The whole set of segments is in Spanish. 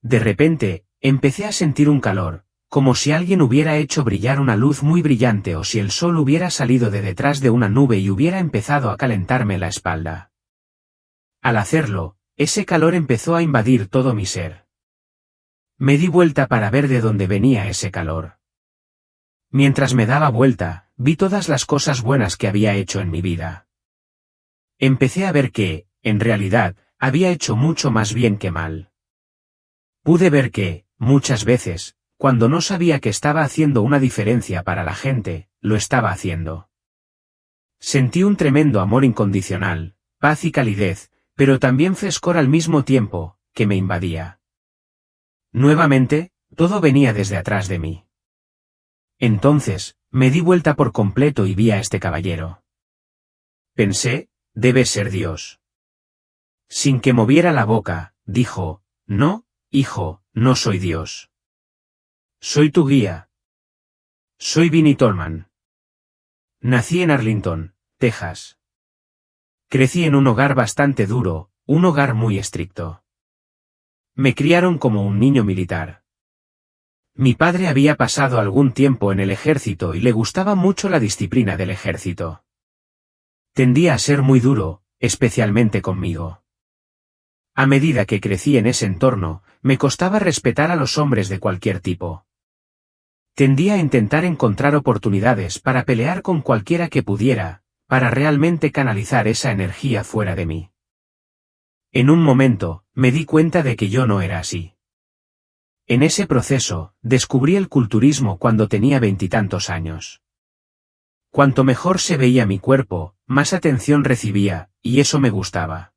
De repente, empecé a sentir un calor, como si alguien hubiera hecho brillar una luz muy brillante o si el sol hubiera salido de detrás de una nube y hubiera empezado a calentarme la espalda. Al hacerlo, ese calor empezó a invadir todo mi ser. Me di vuelta para ver de dónde venía ese calor. Mientras me daba vuelta, vi todas las cosas buenas que había hecho en mi vida. Empecé a ver que, en realidad, había hecho mucho más bien que mal. Pude ver que, muchas veces, cuando no sabía que estaba haciendo una diferencia para la gente, lo estaba haciendo. Sentí un tremendo amor incondicional, paz y calidez, pero también frescor al mismo tiempo, que me invadía. Nuevamente, todo venía desde atrás de mí. Entonces, me di vuelta por completo y vi a este caballero. Pensé, debe ser Dios. Sin que moviera la boca, dijo, no, hijo, no soy Dios. Soy tu guía. Soy Vinnie Tolman. Nací en Arlington, Texas. Crecí en un hogar bastante duro, un hogar muy estricto. Me criaron como un niño militar. Mi padre había pasado algún tiempo en el ejército y le gustaba mucho la disciplina del ejército. Tendía a ser muy duro, especialmente conmigo. A medida que crecí en ese entorno, me costaba respetar a los hombres de cualquier tipo. Tendía a intentar encontrar oportunidades para pelear con cualquiera que pudiera, para realmente canalizar esa energía fuera de mí. En un momento, me di cuenta de que yo no era así. En ese proceso, descubrí el culturismo cuando tenía 20 años. Cuanto mejor se veía mi cuerpo, más atención recibía, y eso me gustaba.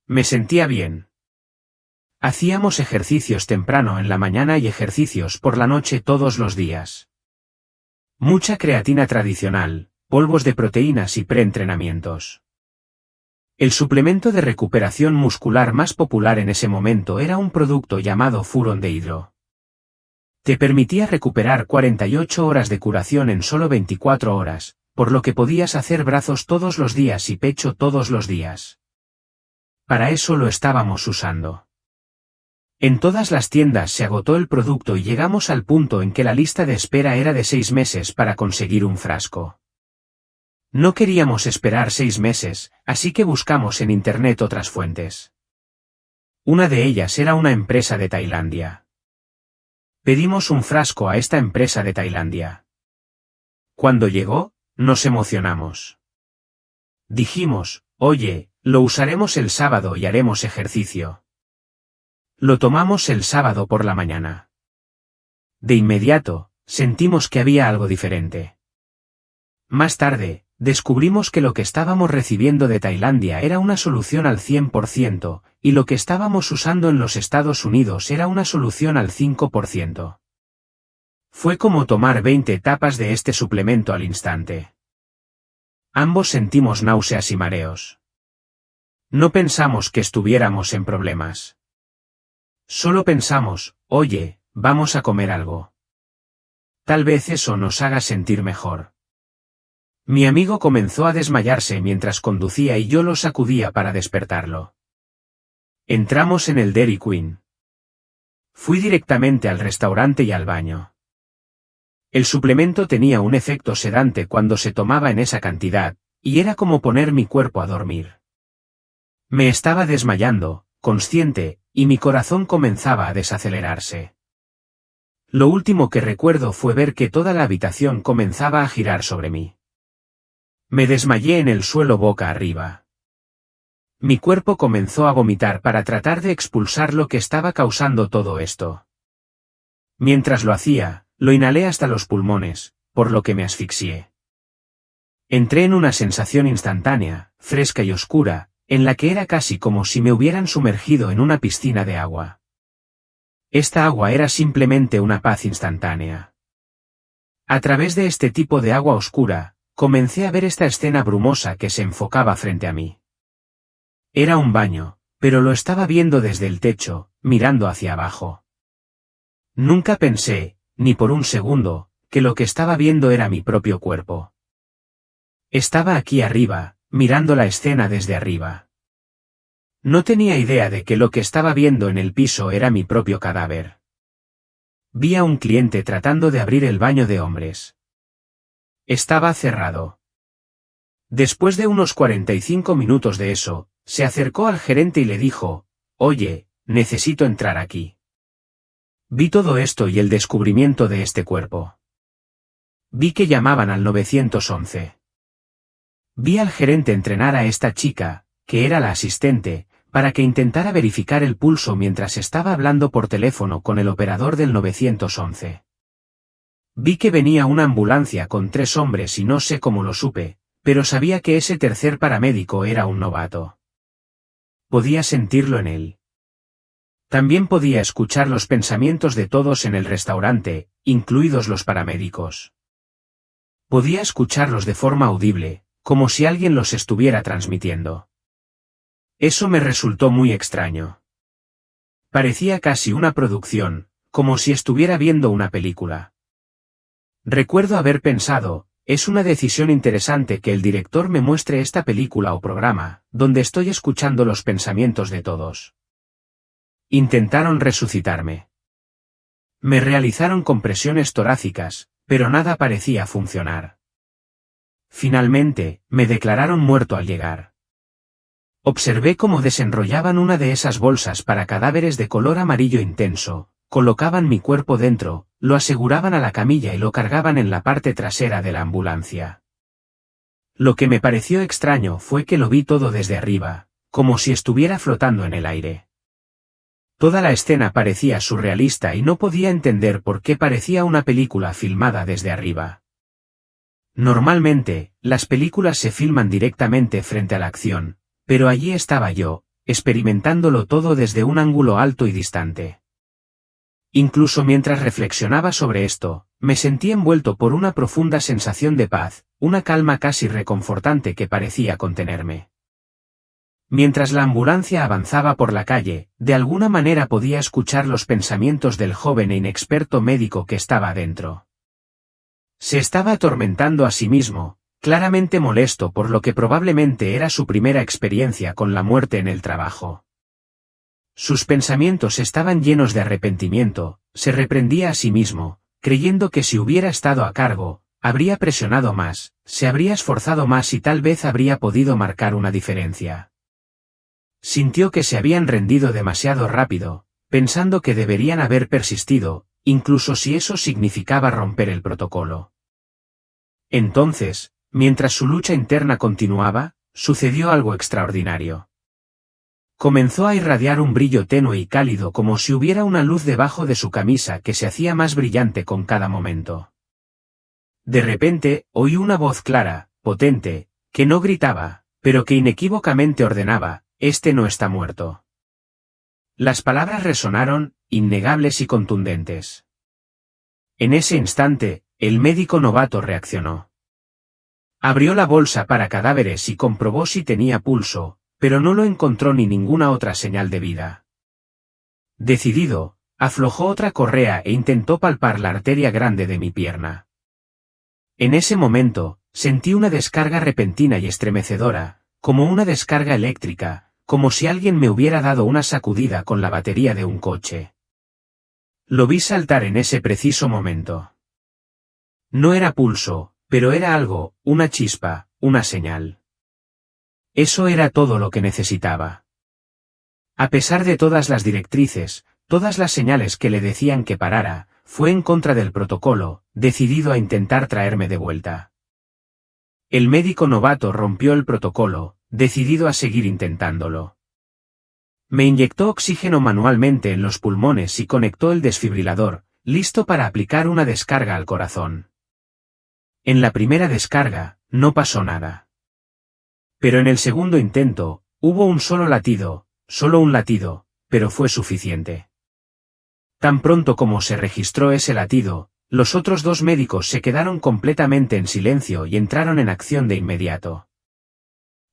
Me sentía bien. Hacíamos ejercicios temprano en la mañana y ejercicios por la noche todos los días. Mucha creatina tradicional, polvos de proteínas y preentrenamientos. El suplemento de recuperación muscular más popular en ese momento era un producto llamado Furon de Hidro. Te permitía recuperar 48 horas de curación en solo 24 horas, por lo que podías hacer brazos todos los días y pecho todos los días. Para eso lo estábamos usando. En todas las tiendas se agotó el producto y llegamos al punto en que la lista de espera era de 6 meses para conseguir un frasco. No queríamos esperar 6 meses, así que buscamos en internet otras fuentes. Una de ellas era una empresa de Tailandia. Pedimos un frasco a esta empresa de Tailandia. Cuando llegó, nos emocionamos. Dijimos, oye, lo usaremos el sábado y haremos ejercicio. Lo tomamos el sábado por la mañana. De inmediato, sentimos que había algo diferente. Más tarde, descubrimos que lo que estábamos recibiendo de Tailandia era una solución al 100%, y lo que estábamos usando en los Estados Unidos era una solución al 5%. Fue como tomar 20 tapas de este suplemento al instante. Ambos sentimos náuseas y mareos. No pensamos que estuviéramos en problemas. Solo pensamos, oye, vamos a comer algo. Tal vez eso nos haga sentir mejor. Mi amigo comenzó a desmayarse mientras conducía y yo lo sacudía para despertarlo. Entramos en el Dairy Queen. Fui directamente al restaurante y al baño. El suplemento tenía un efecto sedante cuando se tomaba en esa cantidad, y era como poner mi cuerpo a dormir. Me estaba desmayando, consciente, y mi corazón comenzaba a desacelerarse. Lo último que recuerdo fue ver que toda la habitación comenzaba a girar sobre mí. Me desmayé en el suelo boca arriba. Mi cuerpo comenzó a vomitar para tratar de expulsar lo que estaba causando todo esto. Mientras lo hacía, lo inhalé hasta los pulmones, por lo que me asfixié. Entré en una sensación instantánea, fresca y oscura, en la que era casi como si me hubieran sumergido en una piscina de agua. Esta agua era simplemente una paz instantánea. A través de este tipo de agua oscura, comencé a ver esta escena brumosa que se enfocaba frente a mí. Era un baño, pero lo estaba viendo desde el techo, mirando hacia abajo. Nunca pensé, ni por un segundo, que lo que estaba viendo era mi propio cuerpo. Estaba aquí arriba, mirando la escena desde arriba. No tenía idea de que lo que estaba viendo en el piso era mi propio cadáver. Vi a un cliente tratando de abrir el baño de hombres. Estaba cerrado. Después de unos 45 minutos de eso, se acercó al gerente y le dijo: «Oye, necesito entrar aquí». Vi todo esto y el descubrimiento de este cuerpo. Vi que llamaban al 911. Vi al gerente entrenar a esta chica, que era la asistente, para que intentara verificar el pulso mientras estaba hablando por teléfono con el operador del 911. Vi que venía una ambulancia con 3 hombres y no sé cómo lo supe, pero sabía que ese tercer paramédico era un novato. Podía sentirlo en él. También podía escuchar los pensamientos de todos en el restaurante, incluidos los paramédicos. Podía escucharlos de forma audible, como si alguien los estuviera transmitiendo. Eso me resultó muy extraño. Parecía casi una producción, como si estuviera viendo una película. Recuerdo haber pensado: es una decisión interesante que el director me muestre esta película o programa, donde estoy escuchando los pensamientos de todos. Intentaron resucitarme. Me realizaron compresiones torácicas, pero nada parecía funcionar. Finalmente, me declararon muerto al llegar. Observé cómo desenrollaban una de esas bolsas para cadáveres de color amarillo intenso, colocaban mi cuerpo dentro, lo aseguraban a la camilla y lo cargaban en la parte trasera de la ambulancia. Lo que me pareció extraño fue que lo vi todo desde arriba, como si estuviera flotando en el aire. Toda la escena parecía surrealista y no podía entender por qué parecía una película filmada desde arriba. Normalmente, las películas se filman directamente frente a la acción, pero allí estaba yo, experimentándolo todo desde un ángulo alto y distante. Incluso mientras reflexionaba sobre esto, me sentí envuelto por una profunda sensación de paz, una calma casi reconfortante que parecía contenerme. Mientras la ambulancia avanzaba por la calle, de alguna manera podía escuchar los pensamientos del joven e inexperto médico que estaba adentro. Se estaba atormentando a sí mismo, claramente molesto por lo que probablemente era su primera experiencia con la muerte en el trabajo. Sus pensamientos estaban llenos de arrepentimiento, se reprendía a sí mismo, creyendo que si hubiera estado a cargo, habría presionado más, se habría esforzado más y tal vez habría podido marcar una diferencia. Sintió que se habían rendido demasiado rápido, pensando que deberían haber persistido, incluso si eso significaba romper el protocolo. Entonces, mientras su lucha interna continuaba, sucedió algo extraordinario. Comenzó a irradiar un brillo tenue y cálido como si hubiera una luz debajo de su camisa que se hacía más brillante con cada momento. De repente, oí una voz clara, potente, que no gritaba, pero que inequívocamente ordenaba: «Este no está muerto». Las palabras resonaron, innegables y contundentes. En ese instante, el médico novato reaccionó. Abrió la bolsa para cadáveres y comprobó si tenía pulso, pero no lo encontró ni ninguna otra señal de vida. Decidido, aflojó otra correa e intentó palpar la arteria grande de mi pierna. En ese momento, sentí una descarga repentina y estremecedora, como una descarga eléctrica, como si alguien me hubiera dado una sacudida con la batería de un coche. Lo vi saltar en ese preciso momento. No era pulso, pero era algo, una chispa, una señal. Eso era todo lo que necesitaba. A pesar de todas las directrices, todas las señales que le decían que parara, fue en contra del protocolo, decidido a intentar traerme de vuelta. El médico novato rompió el protocolo, decidido a seguir intentándolo. Me inyectó oxígeno manualmente en los pulmones y conectó el desfibrilador, listo para aplicar una descarga al corazón. En la primera descarga, no pasó nada. Pero en el segundo intento, hubo un solo un latido, pero fue suficiente. Tan pronto como se registró ese latido, los otros 2 médicos se quedaron completamente en silencio y entraron en acción de inmediato.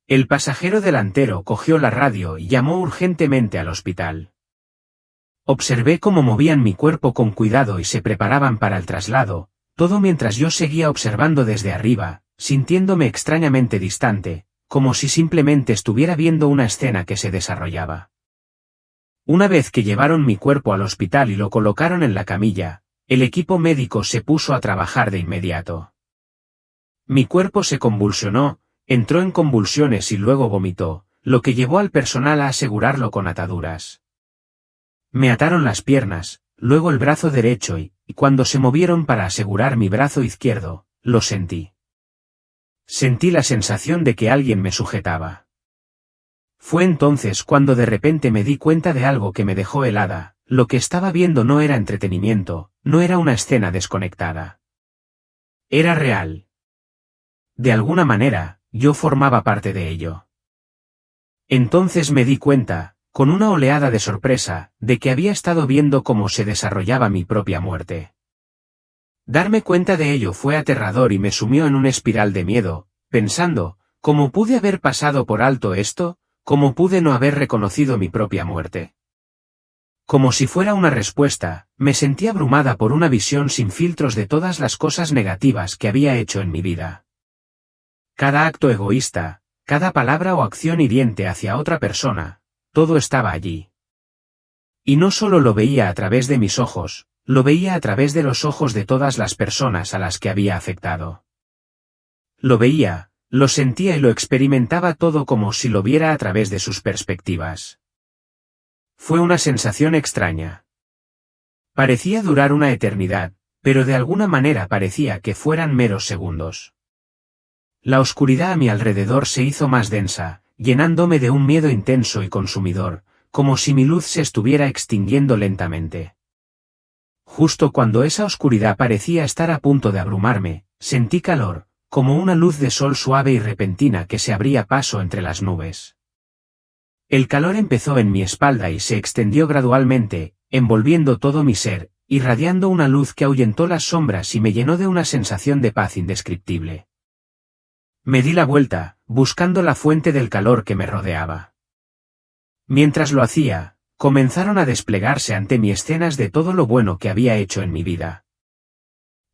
El pasajero delantero cogió la radio y llamó urgentemente al hospital. Observé cómo movían mi cuerpo con cuidado y se preparaban para el traslado, todo mientras yo seguía observando desde arriba, sintiéndome extrañamente distante, como si simplemente estuviera viendo una escena que se desarrollaba. Una vez que llevaron mi cuerpo al hospital y lo colocaron en la camilla, el equipo médico se puso a trabajar de inmediato. Mi cuerpo se convulsionó, entró en convulsiones y luego vomitó, lo que llevó al personal a asegurarlo con ataduras. Me ataron las piernas, luego el brazo derecho y cuando se movieron para asegurar mi brazo izquierdo, lo sentí. Sentí la sensación de que alguien me sujetaba. Fue entonces cuando de repente me di cuenta de algo que me dejó helada. Lo que estaba viendo no era entretenimiento, no era una escena desconectada. Era real. De alguna manera, yo formaba parte de ello. Entonces me di cuenta, con una oleada de sorpresa, de que había estado viendo cómo se desarrollaba mi propia muerte. Darme cuenta de ello fue aterrador y me sumió en una espiral de miedo, pensando, ¿cómo pude haber pasado por alto esto? ¿Cómo pude no haber reconocido mi propia muerte? Como si fuera una respuesta, me sentí abrumada por una visión sin filtros de todas las cosas negativas que había hecho en mi vida. Cada acto egoísta, cada palabra o acción hiriente hacia otra persona, todo estaba allí. Y no solo lo veía a través de mis ojos, lo veía a través de los ojos de todas las personas a las que había afectado. Lo veía, lo sentía y lo experimentaba todo como si lo viera a través de sus perspectivas. Fue una sensación extraña. Parecía durar una eternidad, pero de alguna manera parecía que fueran meros segundos. La oscuridad a mi alrededor se hizo más densa, llenándome de un miedo intenso y consumidor, como si mi luz se estuviera extinguiendo lentamente. Justo cuando esa oscuridad parecía estar a punto de abrumarme, sentí calor, como una luz de sol suave y repentina que se abría paso entre las nubes. El calor empezó en mi espalda y se extendió gradualmente, envolviendo todo mi ser, irradiando una luz que ahuyentó las sombras y me llenó de una sensación de paz indescriptible. Me di la vuelta, buscando la fuente del calor que me rodeaba. Mientras lo hacía, comenzaron a desplegarse ante mí escenas de todo lo bueno que había hecho en mi vida.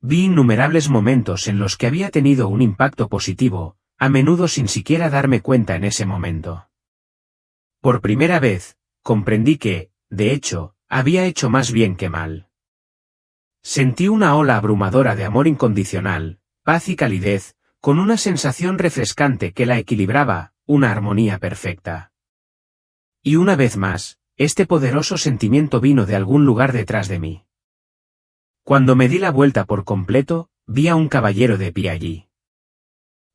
Vi innumerables momentos en los que había tenido un impacto positivo, a menudo sin siquiera darme cuenta en ese momento. Por primera vez, comprendí que, de hecho, había hecho más bien que mal. Sentí una ola abrumadora de amor incondicional, paz y calidez, con una sensación refrescante que la equilibraba, una armonía perfecta. Y una vez más, este poderoso sentimiento vino de algún lugar detrás de mí. Cuando me di la vuelta por completo, vi a un caballero de pie allí.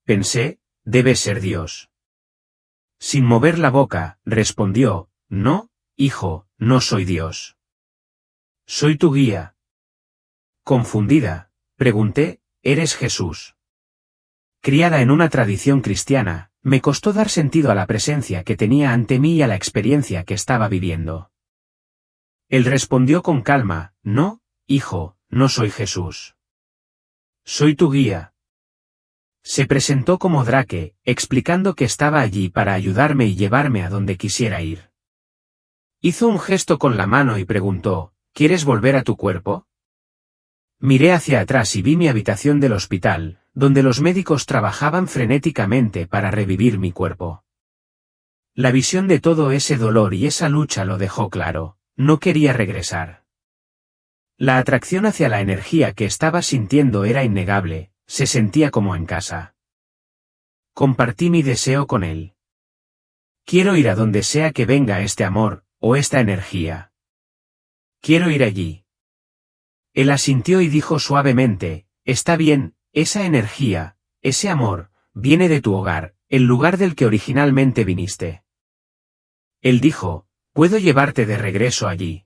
Pensé, debe ser Dios. Sin mover la boca, respondió, no, hijo, no soy Dios. Soy tu guía. Confundida, pregunté, ¿eres Jesús? Criada en una tradición cristiana, me costó dar sentido a la presencia que tenía ante mí y a la experiencia que estaba viviendo. Él respondió con calma, no, hijo, no soy Jesús. Soy tu guía. Se presentó como Drake, explicando que estaba allí para ayudarme y llevarme a donde quisiera ir. Hizo un gesto con la mano y preguntó, ¿quieres volver a tu cuerpo? Miré hacia atrás y vi mi habitación del hospital, donde los médicos trabajaban frenéticamente para revivir mi cuerpo. La visión de todo ese dolor y esa lucha lo dejó claro, no quería regresar. La atracción hacia la energía que estaba sintiendo era innegable, se sentía como en casa. Compartí mi deseo con él. Quiero ir a donde sea que venga este amor, o esta energía. Quiero ir allí. Él asintió y dijo suavemente, está bien, esa energía, ese amor, viene de tu hogar, el lugar del que originalmente viniste. Él dijo, puedo llevarte de regreso allí.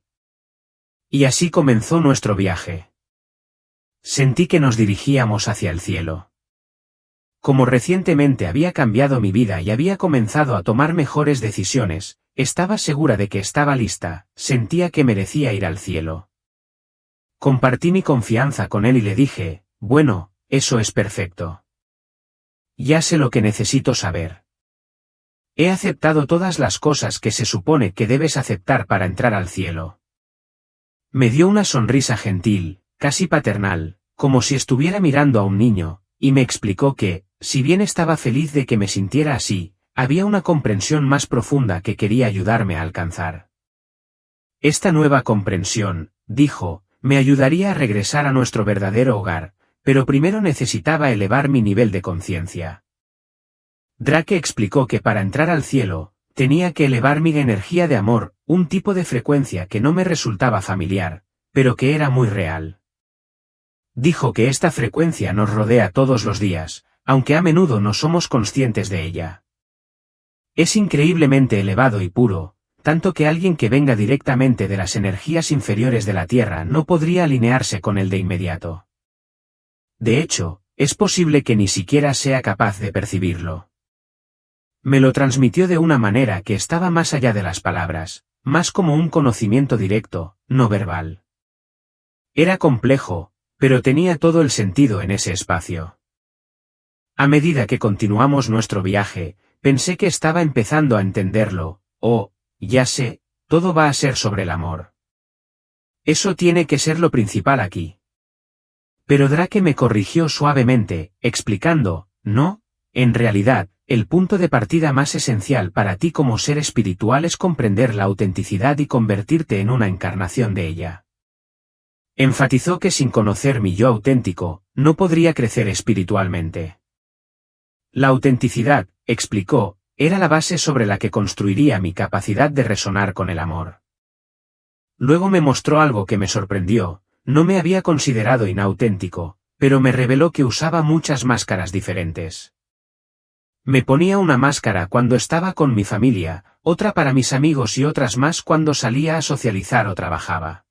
Y así comenzó nuestro viaje. Sentí que nos dirigíamos hacia el cielo. Como recientemente había cambiado mi vida y había comenzado a tomar mejores decisiones, estaba segura de que estaba lista, sentía que merecía ir al cielo. Compartí mi confianza con él y le dije, bueno, eso es perfecto. Ya sé lo que necesito saber. He aceptado todas las cosas que se supone que debes aceptar para entrar al cielo. Me dio una sonrisa gentil, casi paternal, como si estuviera mirando a un niño, y me explicó que, Si bien estaba feliz de que me sintiera así, había una comprensión más profunda que quería ayudarme a alcanzar. Esta nueva comprensión, dijo, me ayudaría a regresar a nuestro verdadero hogar, pero primero necesitaba elevar mi nivel de conciencia. Drake explicó que para entrar al cielo, tenía que elevar mi energía de amor, un tipo de frecuencia que no me resultaba familiar, pero que era muy real. Dijo que esta frecuencia nos rodea todos los días, aunque a menudo no somos conscientes de ella. Es increíblemente elevado y puro, tanto que alguien que venga directamente de las energías inferiores de la Tierra no podría alinearse con él de inmediato. De hecho, es posible que ni siquiera sea capaz de percibirlo. Me lo transmitió de una manera que estaba más allá de las palabras, más como un conocimiento directo, no verbal. Era complejo, pero tenía todo el sentido en ese espacio. A medida que continuamos nuestro viaje, pensé que estaba empezando a entenderlo, ya sé, todo va a ser sobre el amor. Eso tiene que ser lo principal aquí. Pero Drake me corrigió suavemente, explicando, no, en realidad, el punto de partida más esencial para ti como ser espiritual es comprender la autenticidad y convertirte en una encarnación de ella. Enfatizó que sin conocer mi yo auténtico, no podría crecer espiritualmente. La autenticidad, explicó, era la base sobre la que construiría mi capacidad de resonar con el amor. Luego me mostró algo que me sorprendió, no me había considerado inauténtico, pero me reveló que usaba muchas máscaras diferentes. Me ponía una máscara cuando estaba con mi familia, otra para mis amigos y otras más cuando salía a socializar o trabajaba.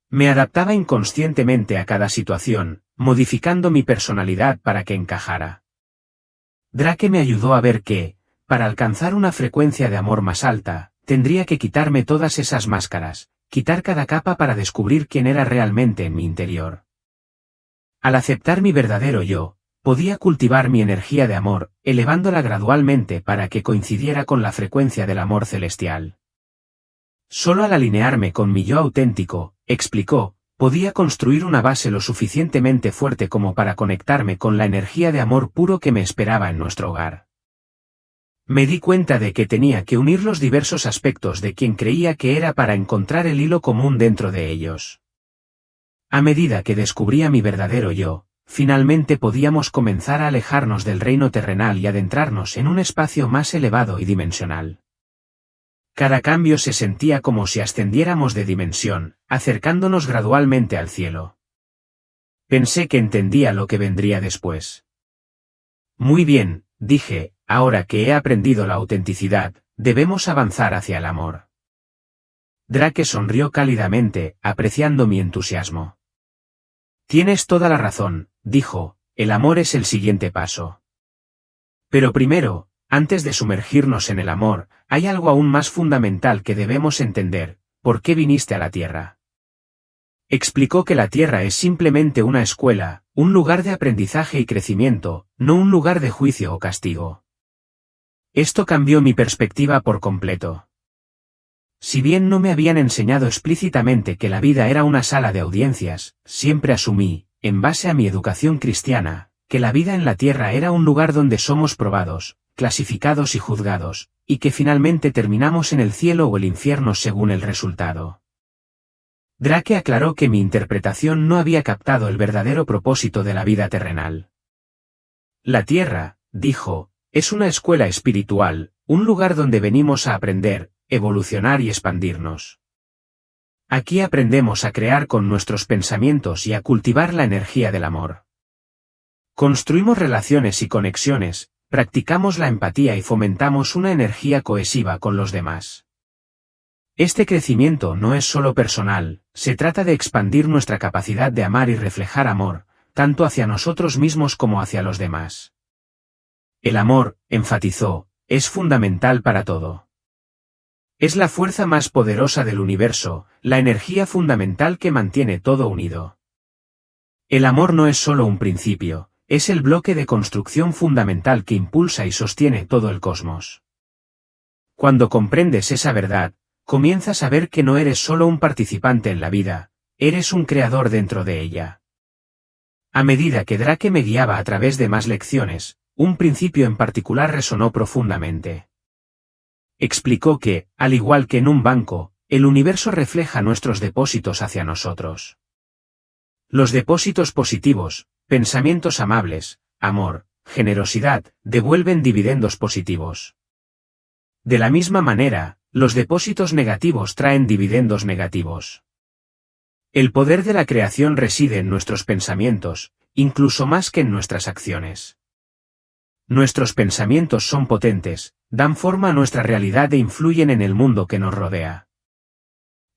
Me adaptaba inconscientemente a cada situación, modificando mi personalidad para que encajara. Drake me ayudó a ver que, para alcanzar una frecuencia de amor más alta, tendría que quitarme todas esas máscaras, quitar cada capa para descubrir quién era realmente en mi interior. Al aceptar mi verdadero yo, podía cultivar mi energía de amor, elevándola gradualmente para que coincidiera con la frecuencia del amor celestial. Solo al alinearme con mi yo auténtico, explicó, podía construir una base lo suficientemente fuerte como para conectarme con la energía de amor puro que me esperaba en nuestro hogar. Me di cuenta de que tenía que unir los diversos aspectos de quien creía que era para encontrar el hilo común dentro de ellos. A medida que descubría mi verdadero yo, finalmente podíamos comenzar a alejarnos del reino terrenal y adentrarnos en un espacio más elevado y dimensional. Cada cambio se sentía como si ascendiéramos de dimensión, acercándonos gradualmente al cielo. Pensé que entendía lo que vendría después. Muy bien, dije, ahora que he aprendido la autenticidad, debemos avanzar hacia el amor. Drake sonrió cálidamente, apreciando mi entusiasmo. Tienes toda la razón, dijo, el amor es el siguiente paso. Pero primero, antes de sumergirnos en el amor, hay algo aún más fundamental que debemos entender: ¿por qué viniste a la Tierra? Explicó que la Tierra es simplemente una escuela, un lugar de aprendizaje y crecimiento, no un lugar de juicio o castigo. Esto cambió mi perspectiva por completo. Si bien no me habían enseñado explícitamente que la vida era una sala de audiencias, siempre asumí, en base a mi educación cristiana, que la vida en la Tierra era un lugar donde somos probados, clasificados y juzgados, y que finalmente terminamos en el cielo o el infierno según el resultado. Drake aclaró que mi interpretación no había captado el verdadero propósito de la vida terrenal. La Tierra, dijo, es una escuela espiritual, un lugar donde venimos a aprender, evolucionar y expandirnos. Aquí aprendemos a crear con nuestros pensamientos y a cultivar la energía del amor. Construimos relaciones y conexiones, practicamos la empatía y fomentamos una energía cohesiva con los demás. Este crecimiento no es solo personal, se trata de expandir nuestra capacidad de amar y reflejar amor, tanto hacia nosotros mismos como hacia los demás. El amor, enfatizó, es fundamental para todo. Es la fuerza más poderosa del universo, la energía fundamental que mantiene todo unido. El amor no es solo un principio, es el bloque de construcción fundamental que impulsa y sostiene todo el cosmos. Cuando comprendes esa verdad, comienzas a ver que no eres solo un participante en la vida, eres un creador dentro de ella. A medida que Drake me guiaba a través de más lecciones, un principio en particular resonó profundamente. Explicó que, al igual que en un banco, el universo refleja nuestros depósitos hacia nosotros. Los depósitos positivos, pensamientos amables, amor, generosidad, devuelven dividendos positivos. De la misma manera, los depósitos negativos traen dividendos negativos. El poder de la creación reside en nuestros pensamientos, incluso más que en nuestras acciones. Nuestros pensamientos son potentes, dan forma a nuestra realidad e influyen en el mundo que nos rodea.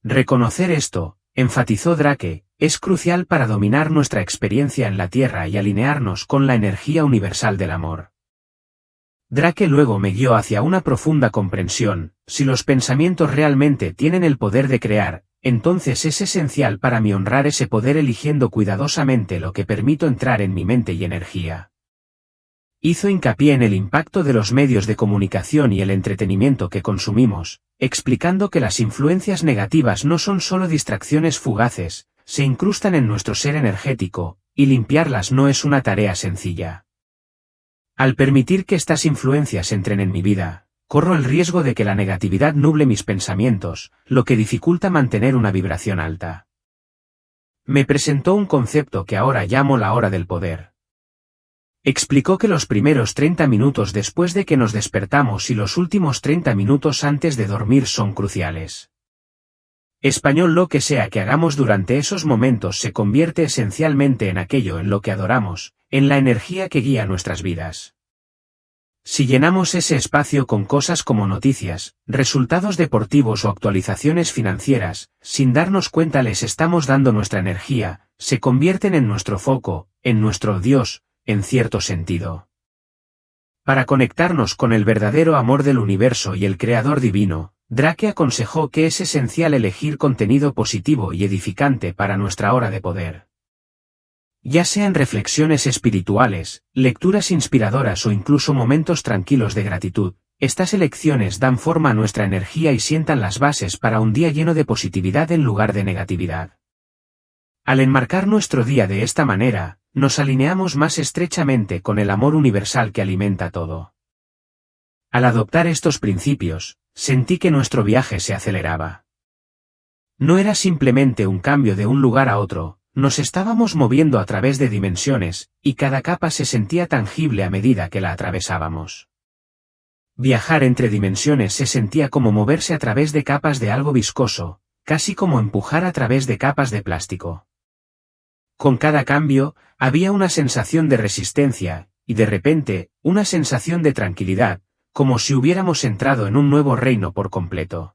Reconocer esto, enfatizó Drake, es crucial para dominar nuestra experiencia en la Tierra y alinearnos con la energía universal del amor. Drake luego me guió hacia una profunda comprensión: si los pensamientos realmente tienen el poder de crear, entonces es esencial para mí honrar ese poder eligiendo cuidadosamente lo que permito entrar en mi mente y energía. Hizo hincapié en el impacto de los medios de comunicación y el entretenimiento que consumimos, explicando que las influencias negativas no son solo distracciones fugaces, se incrustan en nuestro ser energético, y limpiarlas no es una tarea sencilla. Al permitir que estas influencias entren en mi vida, corro el riesgo de que la negatividad nuble mis pensamientos, lo que dificulta mantener una vibración alta. Me presentó un concepto que ahora llamo la hora del poder. Explicó que los primeros 30 minutos después de que nos despertamos y los últimos 30 minutos antes de dormir son cruciales. Español: lo que sea que hagamos durante esos momentos se convierte esencialmente en aquello en lo que adoramos, en la energía que guía nuestras vidas. Si llenamos ese espacio con cosas como noticias, resultados deportivos o actualizaciones financieras, sin darnos cuenta les estamos dando nuestra energía, se convierten en nuestro foco, en nuestro Dios, en cierto sentido. Para conectarnos con el verdadero amor del universo y el Creador divino, Drake aconsejó que es esencial elegir contenido positivo y edificante para nuestra hora de poder. Ya sean reflexiones espirituales, lecturas inspiradoras o incluso momentos tranquilos de gratitud, estas elecciones dan forma a nuestra energía y sientan las bases para un día lleno de positividad en lugar de negatividad. Al enmarcar nuestro día de esta manera, nos alineamos más estrechamente con el amor universal que alimenta todo. Al adoptar estos principios, sentí que nuestro viaje se aceleraba. No era simplemente un cambio de un lugar a otro, nos estábamos moviendo a través de dimensiones, y cada capa se sentía tangible a medida que la atravesábamos. Viajar entre dimensiones se sentía como moverse a través de capas de algo viscoso, casi como empujar a través de capas de plástico. Con cada cambio, había una sensación de resistencia, y de repente, una sensación de tranquilidad, como si hubiéramos entrado en un nuevo reino por completo.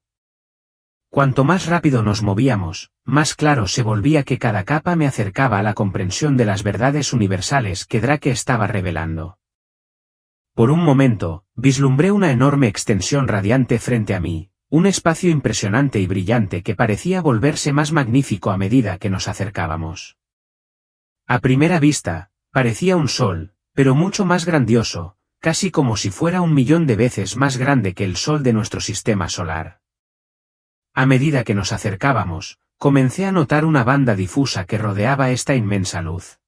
Cuanto más rápido nos movíamos, más claro se volvía que cada capa me acercaba a la comprensión de las verdades universales que Drake estaba revelando. Por un momento, vislumbré una enorme extensión radiante frente a mí, un espacio impresionante y brillante que parecía volverse más magnífico a medida que nos acercábamos. A primera vista, parecía un sol, pero mucho más grandioso, casi como si fuera 1.000.000 de veces más grande que el sol de nuestro sistema solar. A medida que nos acercábamos, comencé a notar una banda difusa que rodeaba esta inmensa luz.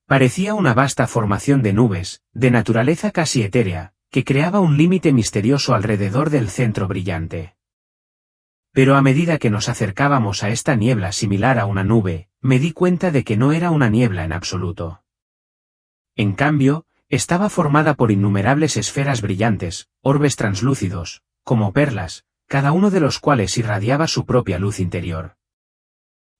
Parecía una vasta formación de nubes, de naturaleza casi etérea, que creaba un límite misterioso alrededor del centro brillante. Pero a medida que nos acercábamos a esta niebla similar a una nube, me di cuenta de que no era una niebla en absoluto. En cambio, estaba formada por innumerables esferas brillantes, orbes translúcidos, como perlas, cada uno de los cuales irradiaba su propia luz interior.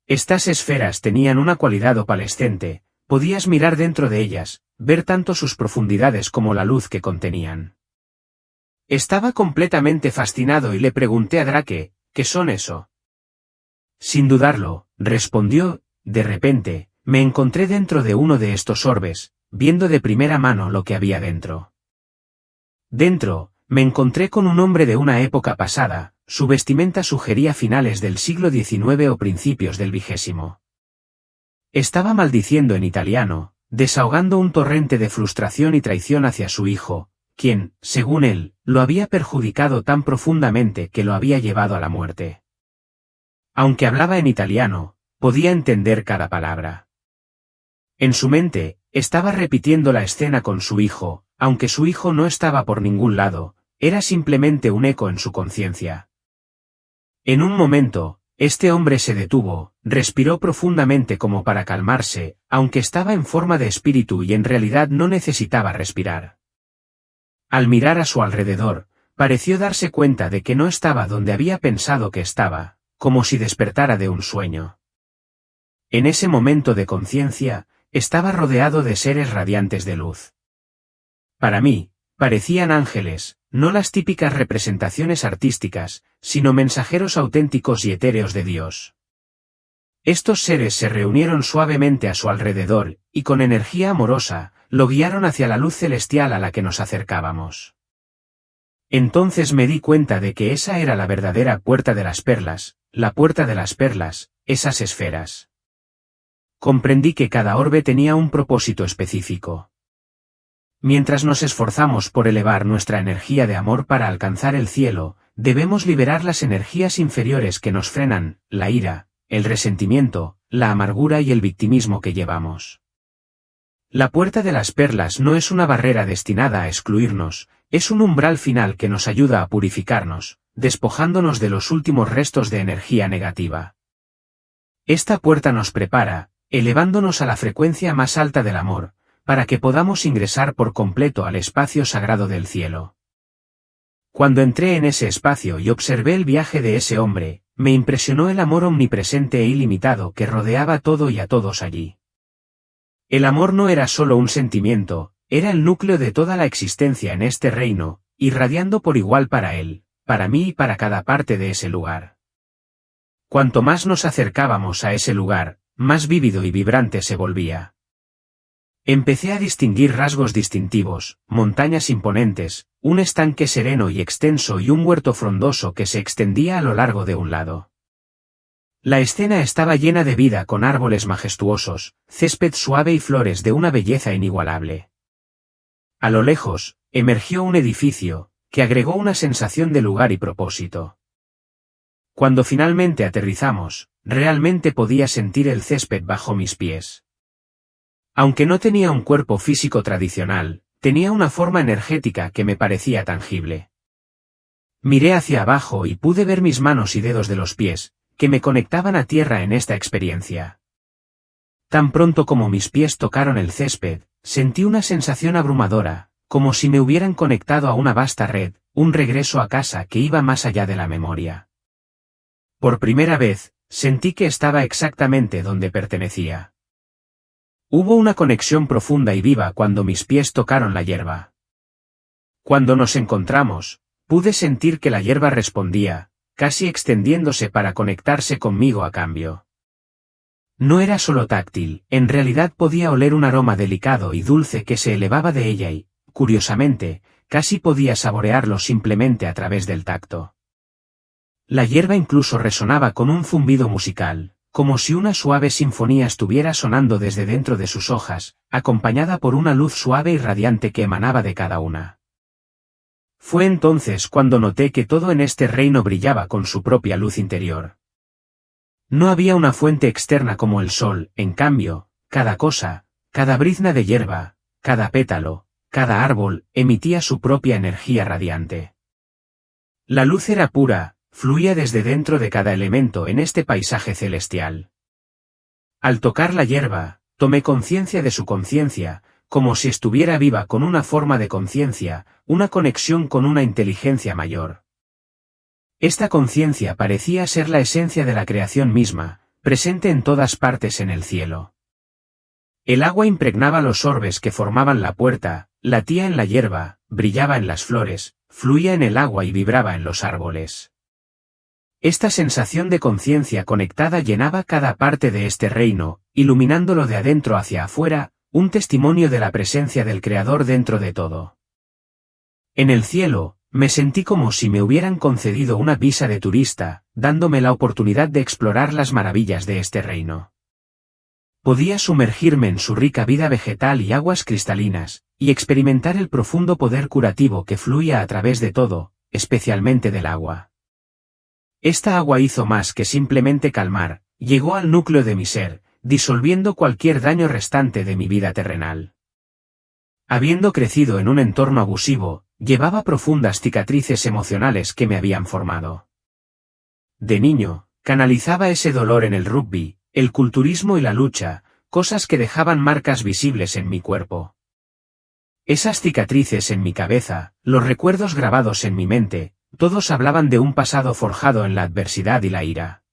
Estas esferas tenían una cualidad opalescente, podías mirar dentro de ellas, ver tanto sus profundidades como la luz que contenían. Estaba completamente fascinado y le pregunté a Drake: ¿qué son eso? Sin dudarlo, respondió: de repente, me encontré dentro de uno de estos orbes, viendo de primera mano lo que había dentro. Dentro, me encontré con un hombre de una época pasada, su vestimenta sugería finales del siglo XIX o principios del XX. Estaba maldiciendo en italiano, desahogando un torrente de frustración y traición hacia su hijo, quien, según él, lo había perjudicado tan profundamente que lo había llevado a la muerte. Aunque hablaba en italiano, podía entender cada palabra. En su mente, estaba repitiendo la escena con su hijo, aunque su hijo no estaba por ningún lado, era simplemente un eco en su conciencia. En un momento, este hombre se detuvo, respiró profundamente como para calmarse, aunque estaba en forma de espíritu y en realidad no necesitaba respirar. Al mirar a su alrededor, pareció darse cuenta de que no estaba donde había pensado que estaba, como si despertara de un sueño. En ese momento de conciencia, estaba rodeado de seres radiantes de luz. Para mí, parecían ángeles, no las típicas representaciones artísticas, sino mensajeros auténticos y etéreos de Dios. Estos seres se reunieron suavemente a su alrededor, y con energía amorosa, lo guiaron hacia la luz celestial a la que nos acercábamos. Entonces me di cuenta de que esa era la verdadera puerta de las perlas, la puerta de las perlas, esas esferas. Comprendí que cada orbe tenía un propósito específico. Mientras nos esforzamos por elevar nuestra energía de amor para alcanzar el cielo, debemos liberar las energías inferiores que nos frenan, la ira, el resentimiento, la amargura y el victimismo que llevamos. La puerta de las perlas no es una barrera destinada a excluirnos, es un umbral final que nos ayuda a purificarnos, despojándonos de los últimos restos de energía negativa. Esta puerta nos prepara, elevándonos a la frecuencia más alta del amor, para que podamos ingresar por completo al espacio sagrado del cielo. Cuando entré en ese espacio y observé el viaje de ese hombre, me impresionó el amor omnipresente e ilimitado que rodeaba todo y a todos allí. El amor no era solo un sentimiento, era el núcleo de toda la existencia en este reino, irradiando por igual para él, para mí y para cada parte de ese lugar. Cuanto más nos acercábamos a ese lugar, más vívido y vibrante se volvía. Empecé a distinguir rasgos distintivos, montañas imponentes, un estanque sereno y extenso y un huerto frondoso que se extendía a lo largo de un lado. La escena estaba llena de vida con árboles majestuosos, césped suave y flores de una belleza inigualable. A lo lejos, emergió un edificio, que agregó una sensación de lugar y propósito. Cuando finalmente aterrizamos, realmente podía sentir el césped bajo mis pies. Aunque no tenía un cuerpo físico tradicional, tenía una forma energética que me parecía tangible. Miré hacia abajo y pude ver mis manos y dedos de los pies, que me conectaban a tierra en esta experiencia. Tan pronto como mis pies tocaron el césped, sentí una sensación abrumadora, como si me hubieran conectado a una vasta red, un regreso a casa que iba más allá de la memoria. Por primera vez, sentí que estaba exactamente donde pertenecía. Hubo una conexión profunda y viva cuando mis pies tocaron la hierba. Cuando nos encontramos, pude sentir que la hierba respondía, casi extendiéndose para conectarse conmigo a cambio. No era solo táctil, en realidad podía oler un aroma delicado y dulce que se elevaba de ella y, curiosamente, casi podía saborearlo simplemente a través del tacto. La hierba incluso resonaba con un zumbido musical, como si una suave sinfonía estuviera sonando desde dentro de sus hojas, acompañada por una luz suave y radiante que emanaba de cada una. Fue entonces cuando noté que todo en este reino brillaba con su propia luz interior. No había una fuente externa como el sol, en cambio, cada cosa, cada brizna de hierba, cada pétalo, cada árbol, emitía su propia energía radiante. La luz era pura, fluía desde dentro de cada elemento en este paisaje celestial. Al tocar la hierba, tomé conciencia de su conciencia, como si estuviera viva con una forma de conciencia, una conexión con una inteligencia mayor. Esta conciencia parecía ser la esencia de la creación misma, presente en todas partes en el cielo. El agua impregnaba los orbes que formaban la puerta, latía en la hierba, brillaba en las flores, fluía en el agua y vibraba en los árboles. Esta sensación de conciencia conectada llenaba cada parte de este reino, iluminándolo de adentro hacia afuera, un testimonio de la presencia del Creador dentro de todo. En el cielo, me sentí como si me hubieran concedido una visa de turista, dándome la oportunidad de explorar las maravillas de este reino. Podía sumergirme en su rica vida vegetal y aguas cristalinas, y experimentar el profundo poder curativo que fluía a través de todo, especialmente del agua. Esta agua hizo más que simplemente calmar, llegó al núcleo de mi ser, disolviendo cualquier daño restante de mi vida terrenal. Habiendo crecido en un entorno abusivo, llevaba profundas cicatrices emocionales que me habían formado. De niño, canalizaba ese dolor en el rugby, el culturismo y la lucha, cosas que dejaban marcas visibles en mi cuerpo. Esas cicatrices en mi cabeza, los recuerdos grabados en mi mente, todos hablaban de un pasado forjado en la adversidad y la ira.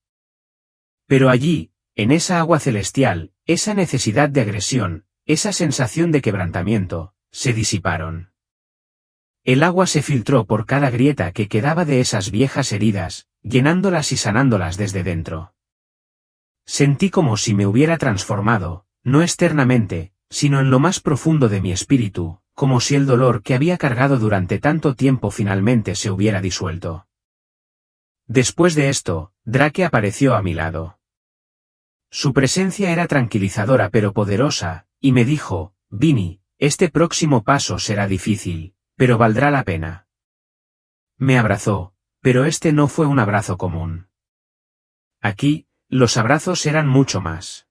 Pero allí, en esa agua celestial, esa necesidad de agresión, esa sensación de quebrantamiento, se disiparon. El agua se filtró por cada grieta que quedaba de esas viejas heridas, llenándolas y sanándolas desde dentro. Sentí como si me hubiera transformado, no externamente, sino en lo más profundo de mi espíritu, como si el dolor que había cargado durante tanto tiempo finalmente se hubiera disuelto. Después de esto, Drake apareció a mi lado. Su presencia era tranquilizadora pero poderosa, y me dijo, Vinny, este próximo paso será difícil, pero valdrá la pena. Me abrazó, pero este no fue un abrazo común. Aquí, los abrazos eran mucho más.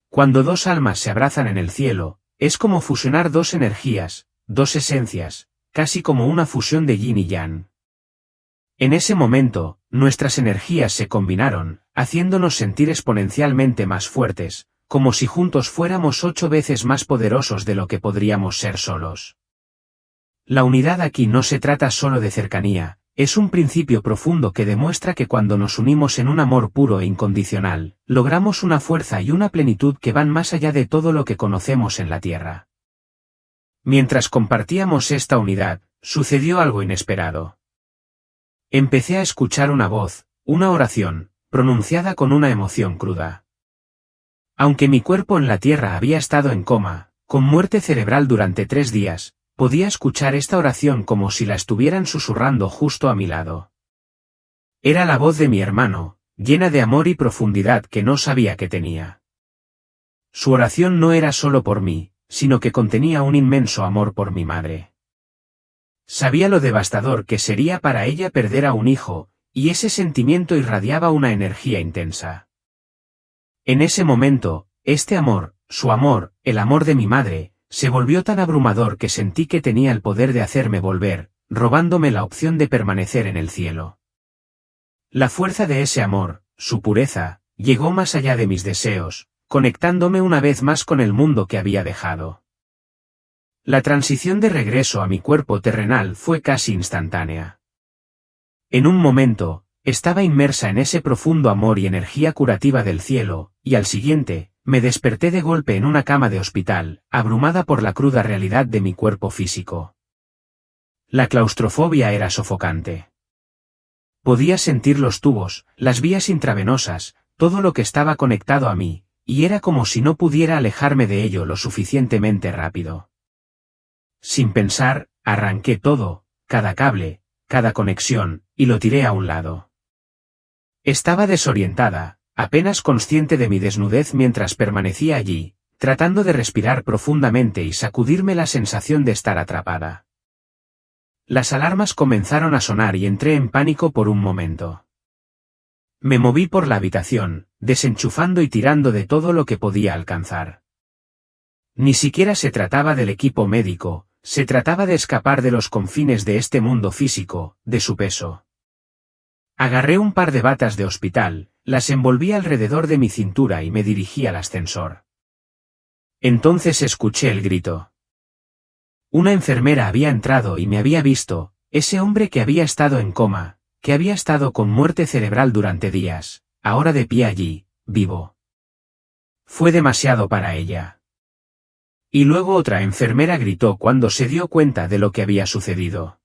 Cuando dos almas se abrazan en el cielo, es como fusionar dos energías, dos esencias, casi como una fusión de yin y yang. En ese momento, nuestras energías se combinaron, haciéndonos sentir exponencialmente más fuertes, como si juntos fuéramos 8 veces más poderosos de lo que podríamos ser solos. La unidad aquí no se trata solo de cercanía, es un principio profundo que demuestra que cuando nos unimos en un amor puro e incondicional, logramos una fuerza y una plenitud que van más allá de todo lo que conocemos en la Tierra. Mientras compartíamos esta unidad, sucedió algo inesperado. Empecé a escuchar una voz, una oración, pronunciada con una emoción cruda. Aunque mi cuerpo en la Tierra había estado en coma, con muerte cerebral durante 3 días, podía escuchar esta oración como si la estuvieran susurrando justo a mi lado. Era la voz de mi hermano, llena de amor y profundidad que no sabía que tenía. Su oración no era solo por mí, sino que contenía un inmenso amor por mi madre. Sabía lo devastador que sería para ella perder a un hijo, y ese sentimiento irradiaba una energía intensa. En ese momento, este amor, su amor, el amor de mi madre, se volvió tan abrumador que sentí que tenía el poder de hacerme volver, robándome la opción de permanecer en el cielo. La fuerza de ese amor, su pureza, llegó más allá de mis deseos, conectándome una vez más con el mundo que había dejado. La transición de regreso a mi cuerpo terrenal fue casi instantánea. En un momento, estaba inmersa en ese profundo amor y energía curativa del cielo, y al siguiente, me desperté de golpe en una cama de hospital, abrumada por la cruda realidad de mi cuerpo físico. La claustrofobia era sofocante. Podía sentir los tubos, las vías intravenosas, todo lo que estaba conectado a mí, y era como si no pudiera alejarme de ello lo suficientemente rápido. Sin pensar, arranqué todo, cada cable, cada conexión, y lo tiré a un lado. Estaba desorientada, apenas consciente de mi desnudez mientras permanecía allí, tratando de respirar profundamente y sacudirme la sensación de estar atrapada. Las alarmas comenzaron a sonar y entré en pánico por un momento. Me moví por la habitación, desenchufando y tirando de todo lo que podía alcanzar. Ni siquiera se trataba del equipo médico, se trataba de escapar de los confines de este mundo físico, de su peso. Agarré un par de batas de hospital, las envolví alrededor de mi cintura y me dirigí al ascensor. Entonces escuché el grito. Una enfermera había entrado y me había visto, ese hombre que había estado en coma, que había estado con muerte cerebral durante días, ahora de pie allí, vivo. Fue demasiado para ella. Y luego otra enfermera gritó cuando se dio cuenta de lo que había sucedido.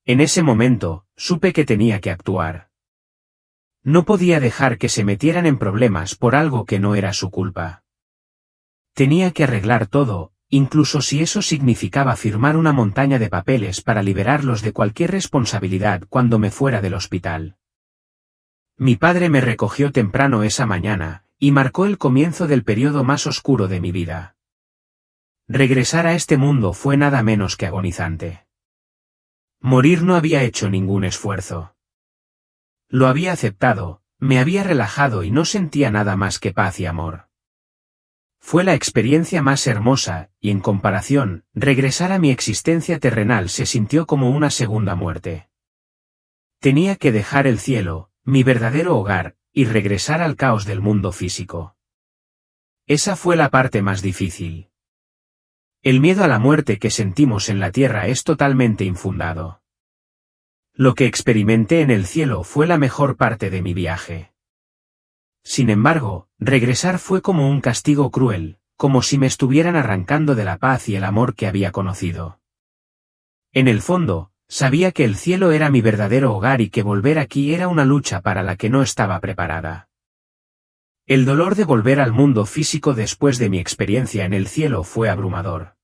En ese momento, supe que tenía que actuar. No podía dejar que se metieran en problemas por algo que no era su culpa. Tenía que arreglar todo, incluso si eso significaba firmar una montaña de papeles para liberarlos de cualquier responsabilidad cuando me fuera del hospital. Mi padre me recogió temprano esa mañana, y marcó el comienzo del periodo más oscuro de mi vida. Regresar a este mundo fue nada menos que agonizante. Morir no había hecho ningún esfuerzo. Lo había aceptado, Me había relajado y no sentía nada más que paz y amor. Fue la experiencia más hermosa, y en comparación, regresar a mi existencia terrenal se sintió como una segunda muerte. Tenía que dejar el cielo, mi verdadero hogar, y regresar al caos del mundo físico. Esa fue la parte más difícil. El miedo a la muerte que sentimos en la tierra es totalmente infundado. Lo que experimenté en el cielo fue la mejor parte de mi viaje. Sin embargo, regresar fue como un castigo cruel, como si me estuvieran arrancando de la paz y el amor que había conocido. En el fondo, sabía que el cielo era mi verdadero hogar y que volver aquí era una lucha para la que no estaba preparada. El dolor de volver al mundo físico después de mi experiencia en el cielo fue abrumador.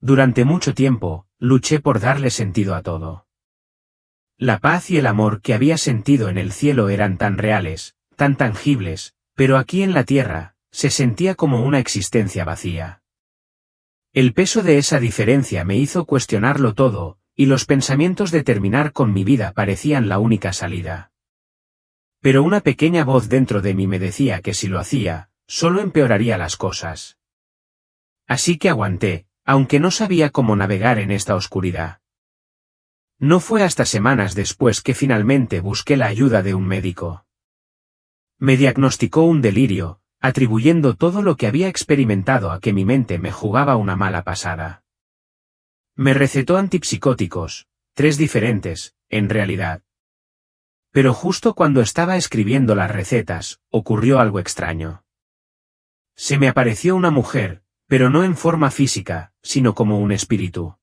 Durante mucho tiempo, luché por darle sentido a todo. La paz y el amor que había sentido en el cielo eran tan reales, tan tangibles, pero aquí en la tierra, se sentía como una existencia vacía. El peso de esa diferencia me hizo cuestionarlo todo, y los pensamientos de terminar con mi vida parecían la única salida. Pero una pequeña voz dentro de mí me decía que si lo hacía, solo empeoraría las cosas. Así que aguanté, aunque no sabía cómo navegar en esta oscuridad. No fue hasta semanas después que finalmente busqué la ayuda de un médico. Me diagnosticó un delirio, atribuyendo todo lo que había experimentado a que mi mente me jugaba una mala pasada. Me recetó antipsicóticos, 3 diferentes, en realidad. Pero justo cuando estaba escribiendo las recetas, ocurrió algo extraño. Se me apareció una mujer, pero no en forma física, sino como un espíritu.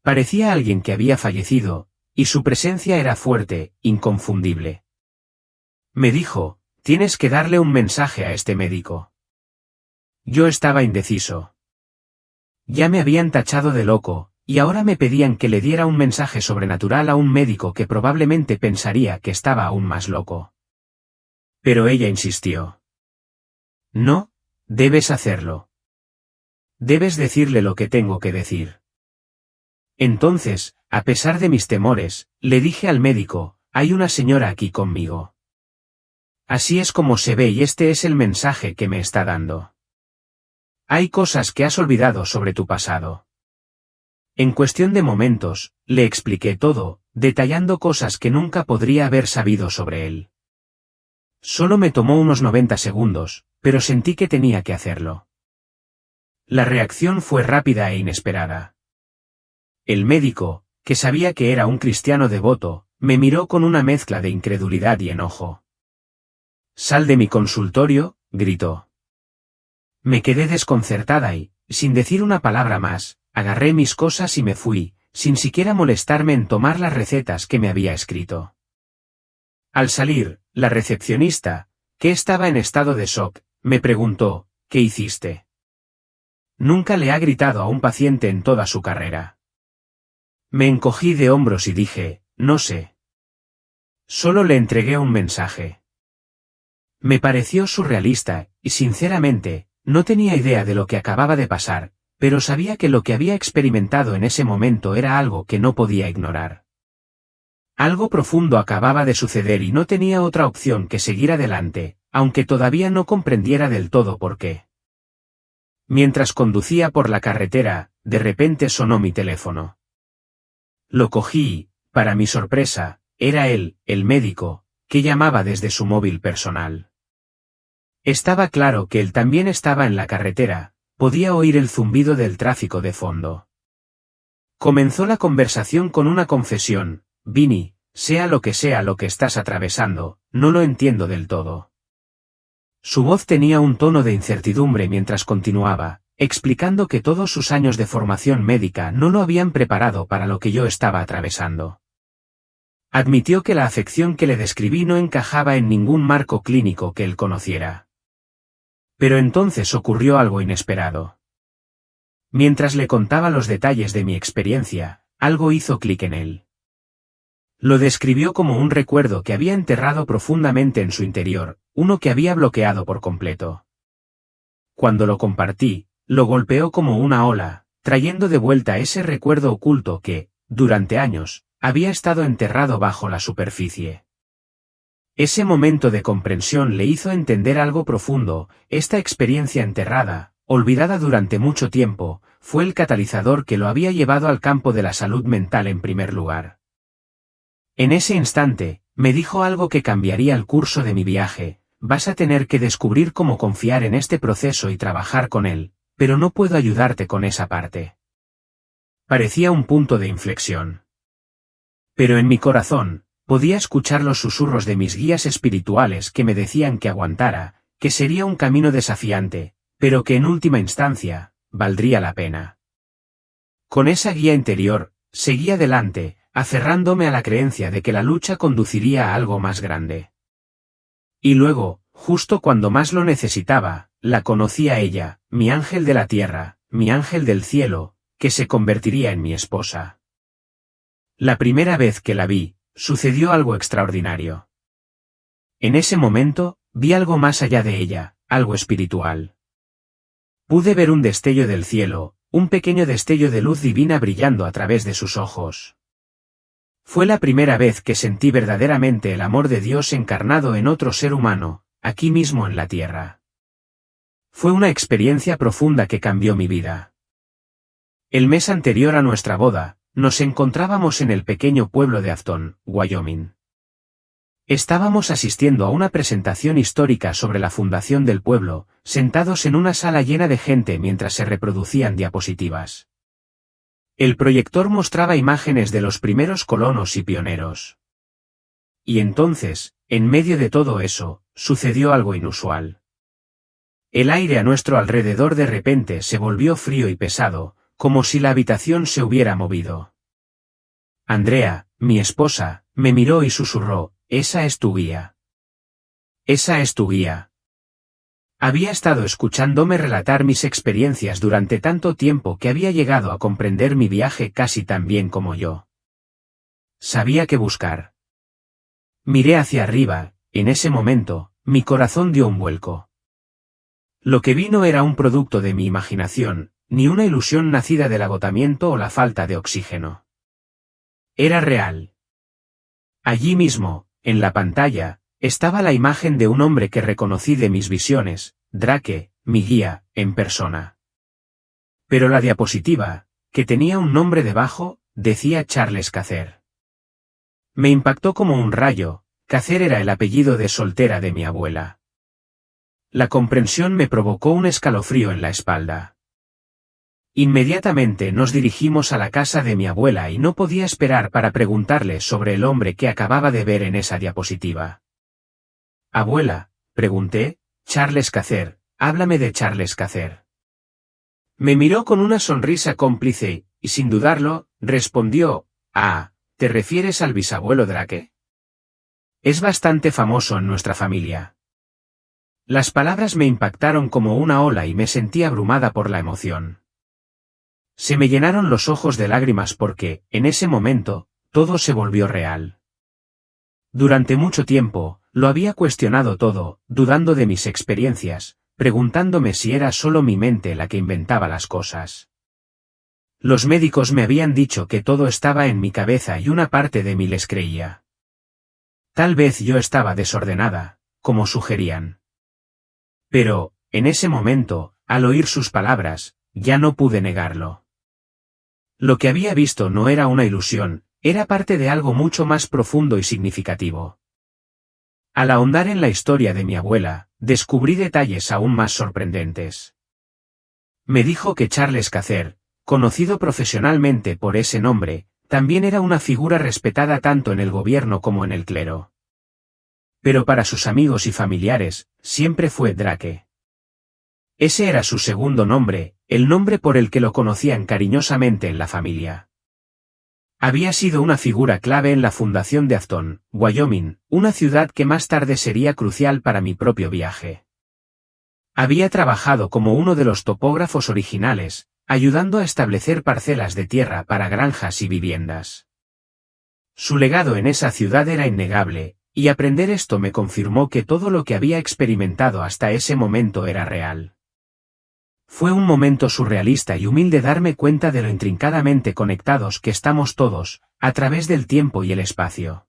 Parecía alguien que había fallecido, y su presencia era fuerte, inconfundible. Me dijo, tienes que darle un mensaje a este médico. Yo estaba indeciso. Ya me habían tachado de loco, y ahora me pedían que le diera un mensaje sobrenatural a un médico que probablemente pensaría que estaba aún más loco. Pero ella insistió. No, debes hacerlo. Debes decirle lo que tengo que decir. Entonces, a pesar de mis temores, le dije al médico, hay una señora aquí conmigo. Así es como se ve y este es el mensaje que me está dando. Hay cosas que has olvidado sobre tu pasado. En cuestión de momentos, le expliqué todo, detallando cosas que nunca podría haber sabido sobre él. Solo me tomó unos 90 segundos, pero sentí que tenía que hacerlo. La reacción fue rápida e inesperada. El médico, que sabía que era un cristiano devoto, me miró con una mezcla de incredulidad y enojo. «Sal de mi consultorio», gritó. Me quedé desconcertada y, sin decir una palabra más, agarré mis cosas y me fui, sin siquiera molestarme en tomar las recetas que me había escrito. Al salir, la recepcionista, que estaba en estado de shock, me preguntó, «¿Qué hiciste?». Nunca le ha gritado a un paciente en toda su carrera. Me encogí de hombros y dije, no sé. Solo le entregué un mensaje. Me pareció surrealista, y sinceramente, no tenía idea de lo que acababa de pasar, pero sabía que lo que había experimentado en ese momento era algo que no podía ignorar. Algo profundo acababa de suceder y no tenía otra opción que seguir adelante, aunque todavía no comprendiera del todo por qué. Mientras conducía por la carretera, de repente sonó mi teléfono. Lo cogí y, para mi sorpresa, era él, el médico, que llamaba desde su móvil personal. Estaba claro que él también estaba en la carretera, podía oír el zumbido del tráfico de fondo. Comenzó la conversación con una confesión, Vinny, sea lo que estás atravesando, no lo entiendo del todo. Su voz tenía un tono de incertidumbre mientras continuaba, explicando que todos sus años de formación médica no lo habían preparado para lo que yo estaba atravesando. Admitió que la afección que le describí no encajaba en ningún marco clínico que él conociera. Pero entonces ocurrió algo inesperado. Mientras le contaba los detalles de mi experiencia, algo hizo clic en él. Lo describió como un recuerdo que había enterrado profundamente en su interior, uno que había bloqueado por completo. Cuando lo compartí, lo golpeó como una ola, trayendo de vuelta ese recuerdo oculto que, durante años, había estado enterrado bajo la superficie. Ese momento de comprensión le hizo entender algo profundo. Esta experiencia enterrada, olvidada durante mucho tiempo, fue el catalizador que lo había llevado al campo de la salud mental en primer lugar. En ese instante, me dijo algo que cambiaría el curso de mi viaje: vas a tener que descubrir cómo confiar en este proceso y trabajar con él, pero no puedo ayudarte con esa parte. Parecía un punto de inflexión. Pero en mi corazón, podía escuchar los susurros de mis guías espirituales que me decían que aguantara, que sería un camino desafiante, pero que en última instancia, valdría la pena. Con esa guía interior, seguí adelante, aferrándome a la creencia de que la lucha conduciría a algo más grande. Y luego, justo cuando más lo necesitaba, la conocí a ella, mi ángel de la tierra, mi ángel del cielo, que se convertiría en mi esposa. La primera vez que la vi, sucedió algo extraordinario. En ese momento, vi algo más allá de ella, algo espiritual. Pude ver un destello del cielo, un pequeño destello de luz divina brillando a través de sus ojos. Fue la primera vez que sentí verdaderamente el amor de Dios encarnado en otro ser humano, aquí mismo en la tierra. Fue una experiencia profunda que cambió mi vida. El mes anterior a nuestra boda, nos encontrábamos en el pequeño pueblo de Afton, Wyoming. Estábamos asistiendo a una presentación histórica sobre la fundación del pueblo, sentados en una sala llena de gente mientras se reproducían diapositivas. El proyector mostraba imágenes de los primeros colonos y pioneros. Y entonces, en medio de todo eso, sucedió algo inusual. El aire a nuestro alrededor de repente se volvió frío y pesado, como si la habitación se hubiera movido. Andrea, mi esposa, me miró y susurró: «Esa es tu guía». «Esa es tu guía». Había estado escuchándome relatar mis experiencias durante tanto tiempo que había llegado a comprender mi viaje casi tan bien como yo. Sabía qué buscar. Miré hacia arriba. En ese momento, mi corazón dio un vuelco. Lo que vi no era un producto de mi imaginación, ni una ilusión nacida del agotamiento o la falta de oxígeno. Era real. Allí mismo, en la pantalla, estaba la imagen de un hombre que reconocí de mis visiones, Drake, mi guía, en persona. Pero la diapositiva, que tenía un nombre debajo, decía Charles Cacer. Me impactó como un rayo. Cacer era el apellido de soltera de mi abuela. La comprensión me provocó un escalofrío en la espalda. Inmediatamente nos dirigimos a la casa de mi abuela y no podía esperar para preguntarle sobre el hombre que acababa de ver en esa diapositiva. «Abuela», pregunté, «Charles Cacer, háblame de Charles Cacer». Me miró con una sonrisa cómplice, y sin dudarlo, respondió: «Ah, ¿te refieres al bisabuelo Drake? Es bastante famoso en nuestra familia». Las palabras me impactaron como una ola y me sentí abrumada por la emoción. Se me llenaron los ojos de lágrimas porque, en ese momento, todo se volvió real. Durante mucho tiempo, lo había cuestionado todo, dudando de mis experiencias, preguntándome si era solo mi mente la que inventaba las cosas. Los médicos me habían dicho que todo estaba en mi cabeza y una parte de mí les creía. Tal vez yo estaba desordenada, como sugerían. Pero, en ese momento, al oír sus palabras, ya no pude negarlo. Lo que había visto no era una ilusión, era parte de algo mucho más profundo y significativo. Al ahondar en la historia de mi abuela, descubrí detalles aún más sorprendentes. Me dijo que Charles Cacer, conocido profesionalmente por ese nombre, también era una figura respetada tanto en el gobierno como en el clero. Pero para sus amigos y familiares, siempre fue Drake. Ese era su segundo nombre, el nombre por el que lo conocían cariñosamente en la familia. Había sido una figura clave en la fundación de Afton, Wyoming, una ciudad que más tarde sería crucial para mi propio viaje. Había trabajado como uno de los topógrafos originales, ayudando a establecer parcelas de tierra para granjas y viviendas. Su legado en esa ciudad era innegable, y aprender esto me confirmó que todo lo que había experimentado hasta ese momento era real. Fue un momento surrealista y humilde darme cuenta de lo intrincadamente conectados que estamos todos, a través del tiempo y el espacio.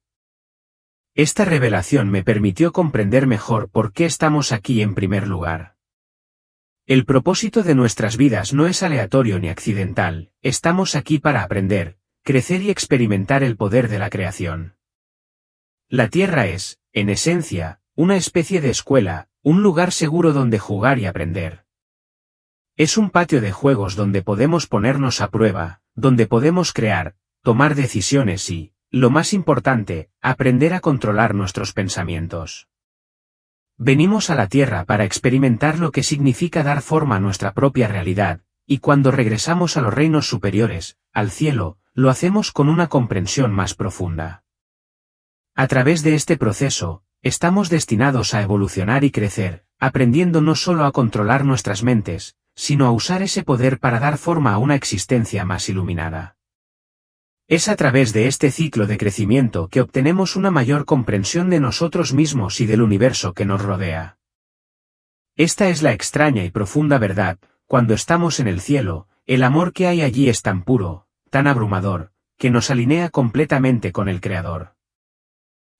Esta revelación me permitió comprender mejor por qué estamos aquí en primer lugar. El propósito de nuestras vidas no es aleatorio ni accidental, estamos aquí para aprender, crecer y experimentar el poder de la creación. La Tierra es, en esencia, una especie de escuela, un lugar seguro donde jugar y aprender. Es un patio de juegos donde podemos ponernos a prueba, donde podemos crear, tomar decisiones y, lo más importante, aprender a controlar nuestros pensamientos. Venimos a la Tierra para experimentar lo que significa dar forma a nuestra propia realidad, y cuando regresamos a los reinos superiores, al cielo, lo hacemos con una comprensión más profunda. A través de este proceso, estamos destinados a evolucionar y crecer, aprendiendo no solo a controlar nuestras mentes, sino a usar ese poder para dar forma a una existencia más iluminada. Es a través de este ciclo de crecimiento que obtenemos una mayor comprensión de nosotros mismos y del universo que nos rodea. Esta es la extraña y profunda verdad: cuando estamos en el cielo, el amor que hay allí es tan puro, tan abrumador, que nos alinea completamente con el Creador.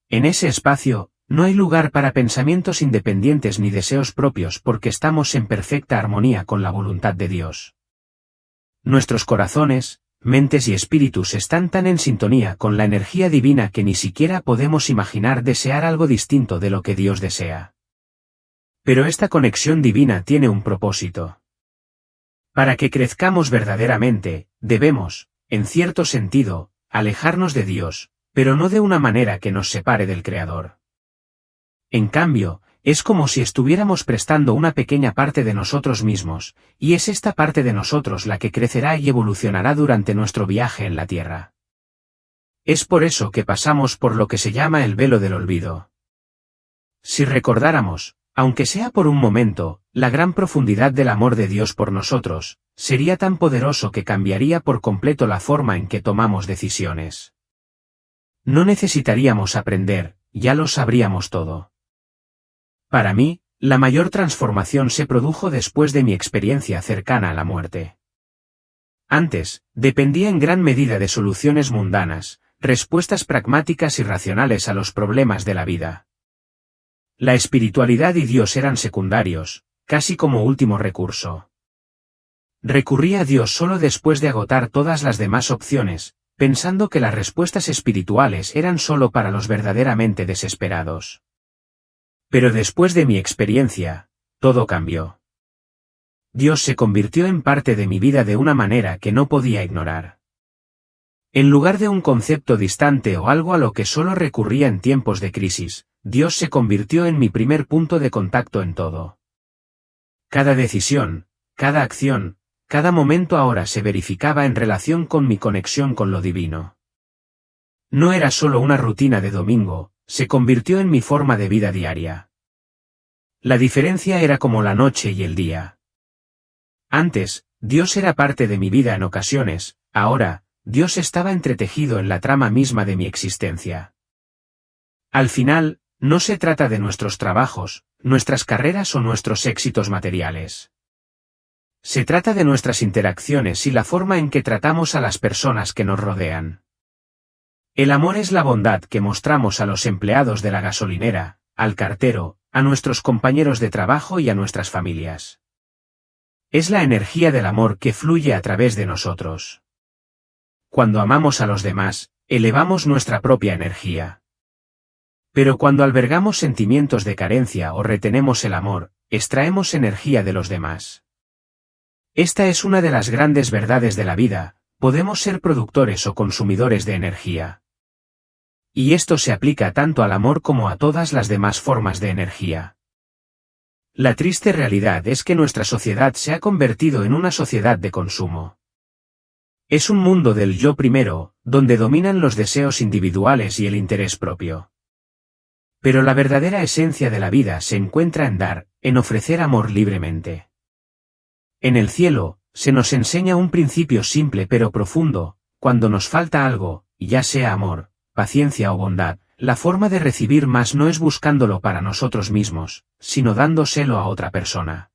En ese espacio, no hay lugar para pensamientos independientes ni deseos propios porque estamos en perfecta armonía con la voluntad de Dios. Nuestros corazones, mentes y espíritus están tan en sintonía con la energía divina que ni siquiera podemos imaginar desear algo distinto de lo que Dios desea. Pero esta conexión divina tiene un propósito. Para que crezcamos verdaderamente, debemos, en cierto sentido, alejarnos de Dios, pero no de una manera que nos separe del Creador. En cambio, es como si estuviéramos prestando una pequeña parte de nosotros mismos, y es esta parte de nosotros la que crecerá y evolucionará durante nuestro viaje en la Tierra. Es por eso que pasamos por lo que se llama el velo del olvido. Si recordáramos, aunque sea por un momento, la gran profundidad del amor de Dios por nosotros, sería tan poderoso que cambiaría por completo la forma en que tomamos decisiones. No necesitaríamos aprender, ya lo sabríamos todo. Para mí, la mayor transformación se produjo después de mi experiencia cercana a la muerte. Antes, dependía en gran medida de soluciones mundanas, respuestas pragmáticas y racionales a los problemas de la vida. La espiritualidad y Dios eran secundarios, casi como último recurso. Recurría a Dios solo después de agotar todas las demás opciones, pensando que las respuestas espirituales eran solo para los verdaderamente desesperados. Pero después de mi experiencia, todo cambió. Dios se convirtió en parte de mi vida de una manera que no podía ignorar. En lugar de un concepto distante o algo a lo que solo recurría en tiempos de crisis, Dios se convirtió en mi primer punto de contacto en todo. Cada decisión, cada acción, cada momento ahora se verificaba en relación con mi conexión con lo divino. No era solo una rutina de domingo, se convirtió en mi forma de vida diaria. La diferencia era como la noche y el día. Antes, Dios era parte de mi vida en ocasiones, ahora, Dios estaba entretejido en la trama misma de mi existencia. Al final, no se trata de nuestros trabajos, nuestras carreras o nuestros éxitos materiales. Se trata de nuestras interacciones y la forma en que tratamos a las personas que nos rodean. El amor es la bondad que mostramos a los empleados de la gasolinera, al cartero, a nuestros compañeros de trabajo y a nuestras familias. Es la energía del amor que fluye a través de nosotros. Cuando amamos a los demás, elevamos nuestra propia energía. Pero cuando albergamos sentimientos de carencia o retenemos el amor, extraemos energía de los demás. Esta es una de las grandes verdades de la vida: podemos ser productores o consumidores de energía. Y esto se aplica tanto al amor como a todas las demás formas de energía. La triste realidad es que nuestra sociedad se ha convertido en una sociedad de consumo. Es un mundo del yo primero, donde dominan los deseos individuales y el interés propio. Pero la verdadera esencia de la vida se encuentra en dar, en ofrecer amor libremente. En el cielo, se nos enseña un principio simple pero profundo: cuando nos falta algo, ya sea amor, paciencia o bondad, la forma de recibir más no es buscándolo para nosotros mismos, sino dándoselo a otra persona.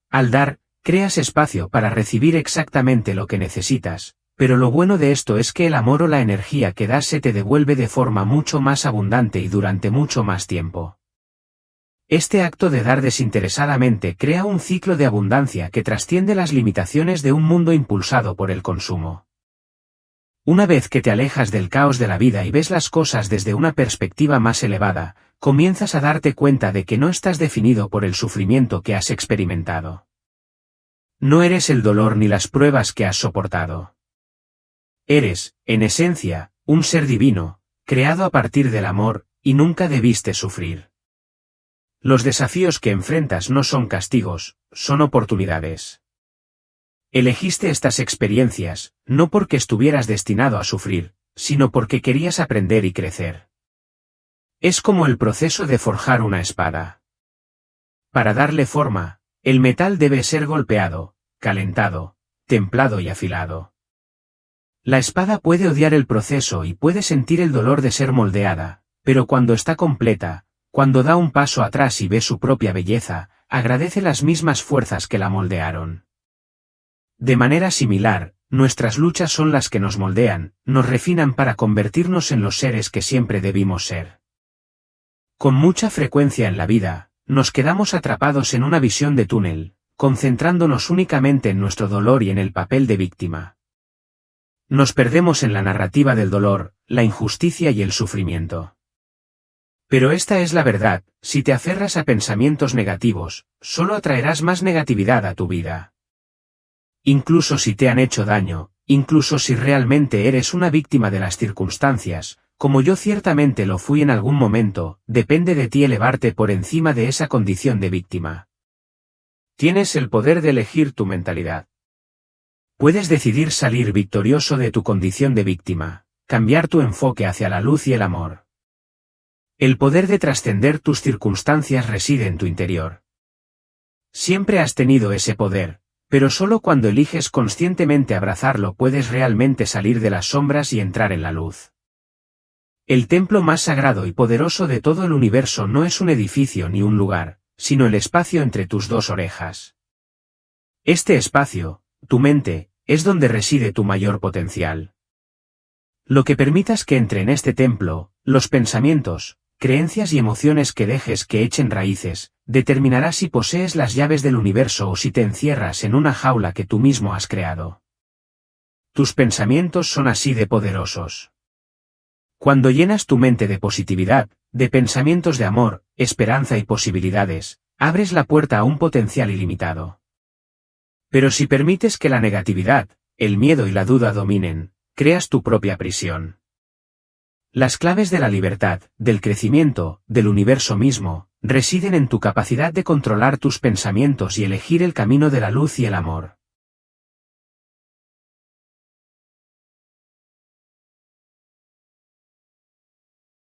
Al dar, creas espacio para recibir exactamente lo que necesitas, Pero lo bueno de esto es que el amor o la energía que das se te devuelve de forma mucho más abundante y durante mucho más tiempo. Este acto de dar desinteresadamente crea un ciclo de abundancia que trasciende las limitaciones de un mundo impulsado por el consumo. Una vez que te alejas del caos de la vida y ves las cosas desde una perspectiva más elevada, comienzas a darte cuenta de que no estás definido por el sufrimiento que has experimentado. No eres el dolor ni las pruebas que has soportado. Eres, en esencia, un ser divino, creado a partir del amor, y nunca debiste sufrir. Los desafíos que enfrentas no son castigos, son oportunidades. Elegiste estas experiencias, no porque estuvieras destinado a sufrir, sino porque querías aprender y crecer. Es como el proceso de forjar una espada. Para darle forma, el metal debe ser golpeado, calentado, templado y afilado. La espada puede odiar el proceso y puede sentir el dolor de ser moldeada, pero cuando está completa, cuando da un paso atrás y ve su propia belleza, agradece las mismas fuerzas que la moldearon. De manera similar, nuestras luchas son las que nos moldean, nos refinan para convertirnos en los seres que siempre debimos ser. Con mucha frecuencia en la vida, nos quedamos atrapados en una visión de túnel, concentrándonos únicamente en nuestro dolor y en el papel de víctima. Nos perdemos en la narrativa del dolor, la injusticia y el sufrimiento. Pero esta es la verdad, si te aferras a pensamientos negativos, solo atraerás más negatividad a tu vida. Incluso si te han hecho daño, incluso si realmente eres una víctima de las circunstancias, como yo ciertamente lo fui en algún momento, depende de ti elevarte por encima de esa condición de víctima. Tienes el poder de elegir tu mentalidad. Puedes decidir salir victorioso de tu condición de víctima, cambiar tu enfoque hacia la luz y el amor. El poder de trascender tus circunstancias reside en tu interior. Siempre has tenido ese poder, pero solo cuando eliges conscientemente abrazarlo puedes realmente salir de las sombras y entrar en la luz. El templo más sagrado y poderoso de todo el universo no es un edificio ni un lugar, sino el espacio entre tus dos orejas. Este espacio, tu mente, es donde reside tu mayor potencial. Lo que permitas que entre en este templo, los pensamientos, creencias y emociones que dejes que echen raíces, determinará si posees las llaves del universo o si te encierras en una jaula que tú mismo has creado. Tus pensamientos son así de poderosos. Cuando llenas tu mente de positividad, de pensamientos de amor, esperanza y posibilidades, abres la puerta a un potencial ilimitado. Pero si permites que la negatividad, el miedo y la duda dominen, creas tu propia prisión. Las claves de la libertad, del crecimiento, del universo mismo, residen en tu capacidad de controlar tus pensamientos y elegir el camino de la luz y el amor.